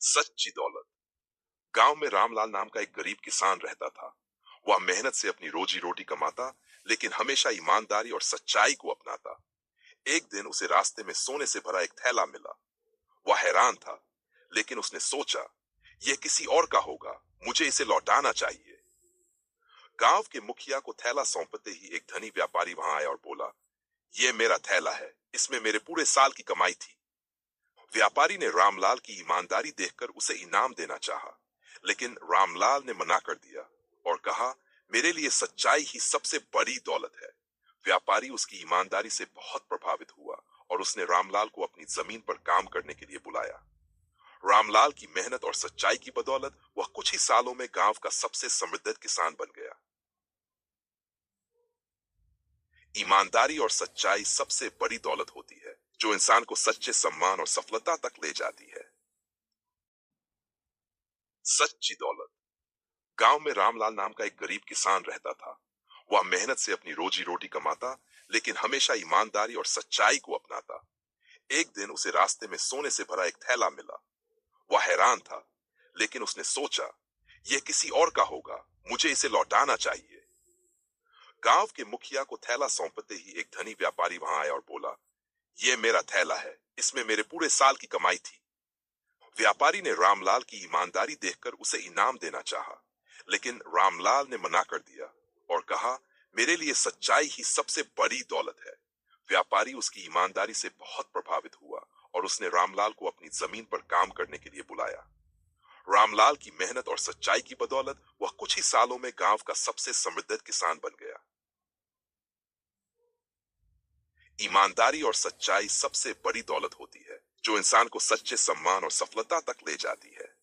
सच्ची दौलत। गांव में रामलाल नाम का एक गरीब किसान रहता था। वह मेहनत से अपनी रोजी रोटी कमाता, लेकिन हमेशा ईमानदारी और सच्चाई को अपनाता। एक दिन उसे रास्ते में सोने से भरा एक थैला मिला। वह हैरान था, लेकिन उसने सोचा, यह किसी और का होगा, मुझे इसे लौटाना चाहिए। गांव के मुखिया को थैला सौंपते ही एक धनी व्यापारी वहां आया और बोला, यह मेरा थैला है, इसमें मेरे पूरे साल की कमाई थी। व्यापारी ने रामलाल की ईमानदारी देखकर उसे इनाम देना चाहा, लेकिन रामलाल ने मना कर दिया और कहा, मेरे लिए सच्चाई ही सबसे बड़ी दौलत है। व्यापारी उसकी ईमानदारी से बहुत प्रभावित हुआ और उसने रामलाल को अपनी जमीन पर काम करने के लिए बुलाया। रामलाल की मेहनत और सच्चाई की बदौलत वह कुछ ही सालों में गांव का सबसे समृद्ध किसान बन गया। ईमानदारी और सच्चाई सबसे बड़ी दौलत होती है, जो इंसान को सच्चे सम्मान और सफलता तक ले जाती है। सच्ची दौलत। गांव में रामलाल नाम का एक गरीब किसान रहता था। वह मेहनत से अपनी रोजी रोटी कमाता, लेकिन हमेशा ईमानदारी और सच्चाई को अपनाता। एक दिन उसे रास्ते में सोने से भरा एक थैला मिला। वह हैरान था, लेकिन उसने सोचा, यह किसी और का होगा, मुझे इसे लौटाना चाहिए। गांव के मुखिया को थैला सौंपते ही एक धनी व्यापारी वहां आया और बोला, यह मेरा थैला है, इसमें मेरे पूरे साल की कमाई थी। व्यापारी ने रामलाल की ईमानदारी देखकर उसे इनाम देना चाहा, लेकिन रामलाल ने मना कर दिया और कहा, मेरे लिए सच्चाई ही सबसे बड़ी दौलत है। व्यापारी उसकी ईमानदारी से बहुत प्रभावित हुआ और उसने रामलाल को अपनी जमीन पर काम करने के लिए बुलाया। रामलाल की मेहनत और सच्चाई की बदौलत वह कुछ ही सालों में गांव का सबसे समृद्ध किसान बन गया। ईमानदारी और सच्चाई सबसे बड़ी दौलत होती है, जो इंसान को सच्चे सम्मान और सफलता तक ले जाती है।